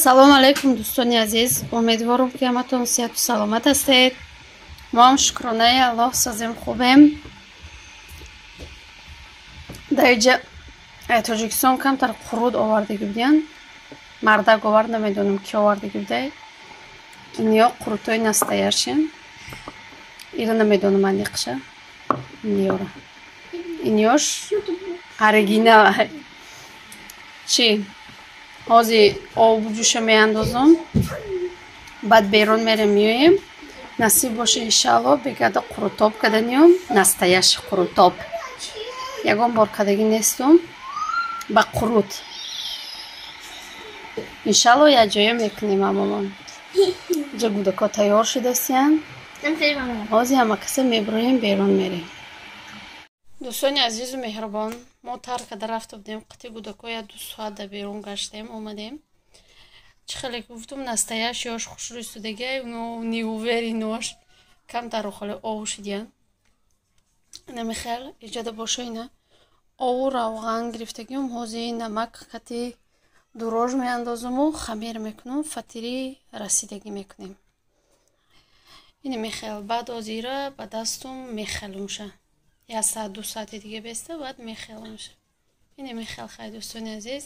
салом алайкум дӯстони азиз, умедворам ки ҳаматон сеҳату саломат ҳастед. мо ҳам шукронаи аллоҳ сазем хубем. дар инҷа тоҷикистон камтар қуруд овардагӣ будиян, мардак овард, намедонам ки овардагӣ будай. инё қурудҳои настоящие, ира намедонам аниқша, инёра инёш оригинал чи ҳозир обу ҷӯша меандозам, баъд берун мерем меоем. насиб боша иншааллоҳ бегада қурутоб каданиём, настоящий қурутоб. ягон бор кадагӣ нестум ба қурут. иншааллоҳ якҷоя мекунем. амомон ҷа гудако тайёр шудастиян. ҳозир ҳама каса мебироем, берун мерем. дӯстони азизу меҳрубон, мо тарк карда рафта будем қити гудако, як 2 соат дар берун гаштем, омадем. чӣ хеле гуфтум настоящий ош хушрӯй судагай, неувери нош камтар охали ову шидиян. намехел иҷада боша ина ову равған гирифтагиум. ҳозир намак қати дурож меандозуму хамир мекунам, фатири расидагӣ мекунем. ина мехел баъд озира ба дастум мехелумша 1 соат 2 соати дига беста, баъд мехелумша. ина мехел хай дӯстони азиз,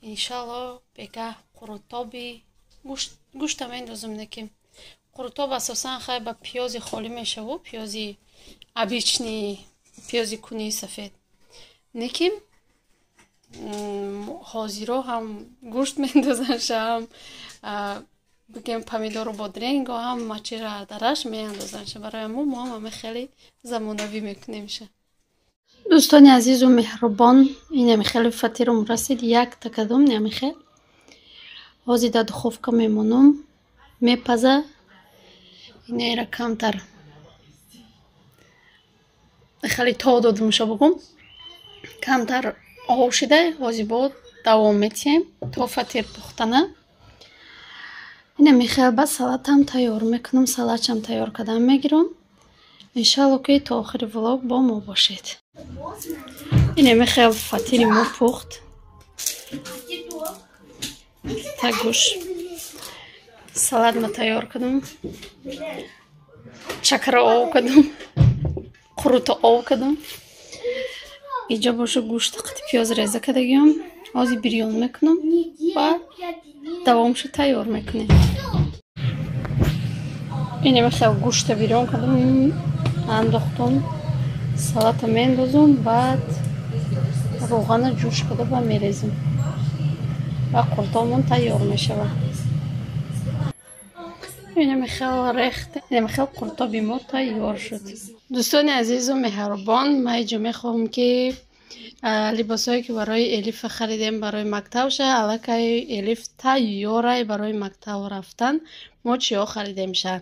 иншаллоҳ бега қурутоби гӯшта мендозам. наким қурутоб асосан хай ба пиёзи холӣ мешаву, пиёзи обични, пиёзи кунии сафед. неким ҳозиро ҳам гӯшт мендозан, ҳам бигем помидору бодринго, ҳам мачира дараш меандозан. барои мо ҳама хеле замонавӣ мекунемша. дӯстони азизу меҳрубон, ин хеле фатирум расид, 1 такадум намехел. ҳозир дар духовка мемонам, мепаза. инера камтар хеле то додумша бугум, камтар об шида. ҳозир бо давом метиҳем то фатир пухтана. ина мехел ба салатам тайёр мекунам, салатчам тайёр кардан мегирам. иншааллоҳ ки то охири влог бо мо бошед. ина мехел фатири мо пухт. тагӯш салат ма тайёр кардам, чакра ов кардам, қурута ов кардам. иҷа боша гӯшта қати пиёз реза кардагиам. ҳозир бирён мекунам ва давомша тайёр мекунем. ина мехел гӯшта бирён кардам, андохтам, салата мендозам, баъд роғана ҷӯш карда ва мерезам ва қурутобмон тайёр мешавад. ина мехел рехта, ина мехел қурутоби мо тайёр шуд. дӯстони азизу меҳрубон, ман иҷо мехоҳам ки либосое ки барои Элифа харидем барои мактабша, аллакай Элиф тайёрай барои мактаб рафтан. мо чиё харидемша?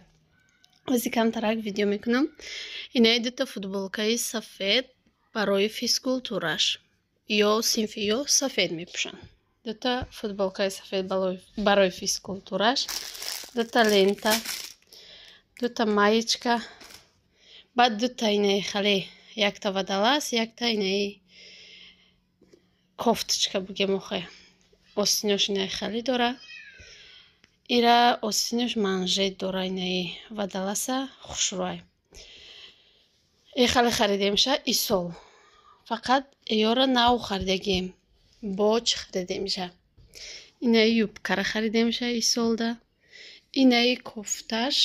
ҳозир камтарак видео мекунам. инаи 2 футболкаи сафед барои физкултураш ё синфи ё сафед мепӯшанд. 2 футболкаи сафед барои физкултураш, 2 лента, 2 маечка, баъд 2 инаи хали, 1 водолаз, 1 инаи кофточка бигем охе. остинош инаи хали дора. ира остинош манжет дора, инаи водолаза хушрӯй. хали харидемша исол. фақат ёра нав харидагем. боч харидемша. инаи юбкара харидемша исолда. инаи кофташ,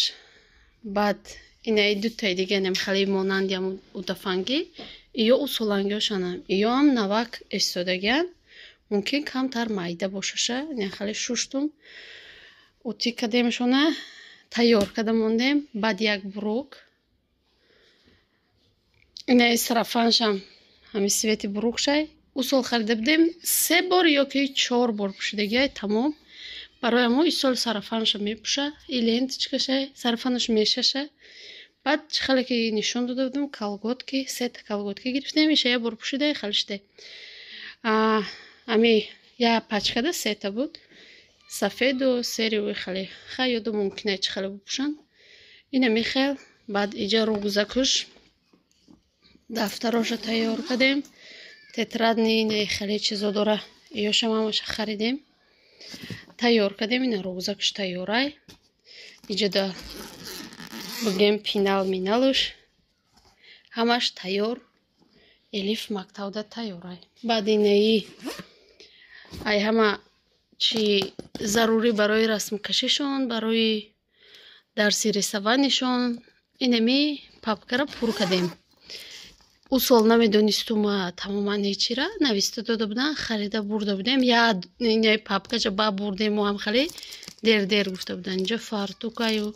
баъд инаи 2 дига хали монанди ҳам удафанги ё усулангиошанам, ё ҳам навак истодагиан. мумкин камтар майда бошаша. ина хали шуштум, утӣ кардемшона, тайёр карда мондем. баъд 1 бурук, инаи сарафаншам ҳами свети бурукшай усол харида будем. 3 бор ё ки 4 бор пӯшидагиай тамом. барои мо исол сарафанша мепӯша, и ленточкаша сарафанаш мешаша. баъд чӣ хеле ки нишон дода будам, колготки 3 колготки гирифтем. иша 1 бор пӯшида хали шида. ами 1 пачкада 3 буд. сафеду сериуи хали хай ёдам мумкина чӣ хеле бипӯшанд. ина мехел баъд иҷа рюкзакуш дафтароша тайёр кардем. тетрадни инаи хеле чизо дора. ёшам ҳамаша харидем, тайёр кардем. Инро гузакш тайёрай. Иҷода бугем пинал миналуш ҳамаш тайёр. Элиф мактавда тайёрай. Баъди наи ай ҳама чи зарурӣ барои расмкашишон, барои дарси рисаванишон инами папкара пур кардем. У сол намедонистум тамоман ҳечира нависта дода будан, харида бурда будем. Я инай папкача ба бурдем ҳам хали дер гуфта будан. Инҷа фартукаю,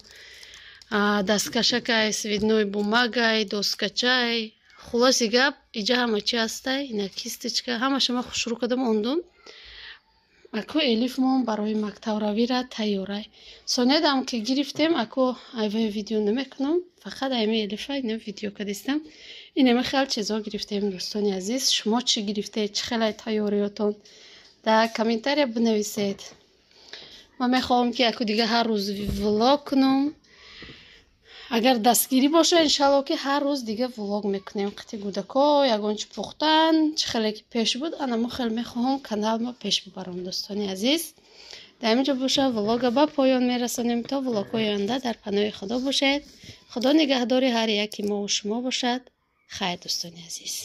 дасткашакай, свидной бумагай, доскачай. Хулоси гап иҷа ҳама чи ҳастай, ина кисточка ҳамаша ма хушрӯ кардам ондум. Аку элифмон барои мактабравира тайёрай. Сониядам ки гирифтем, аку айвай видео намекунам. Фақат айми элифа ина видео кадистам. Инами хел чизо гирифтем дӯстони азиз. Шумо чи гирифтед? Чи хелай тайёриётон? Дар комментария бинависед. Ман мехоҳам ки аку дига ҳар рӯз влог кунам. Агар дастгирӣ боша, иншалло ки ҳар рӯз дига влог мекунем. Қити гудако ягон чи пухтан, чи хеле ки пеш буд, анамо хел мехоҳам каналма пеш бибарам дӯстони азиз. Дар инҷо боша влога ба поён мерасонем. То влогҳои оянда дар паноҳи Худо бошед. Худо нигаҳдори ҳар яки мо ва шумо бошад. Хайр дӯстони азиз.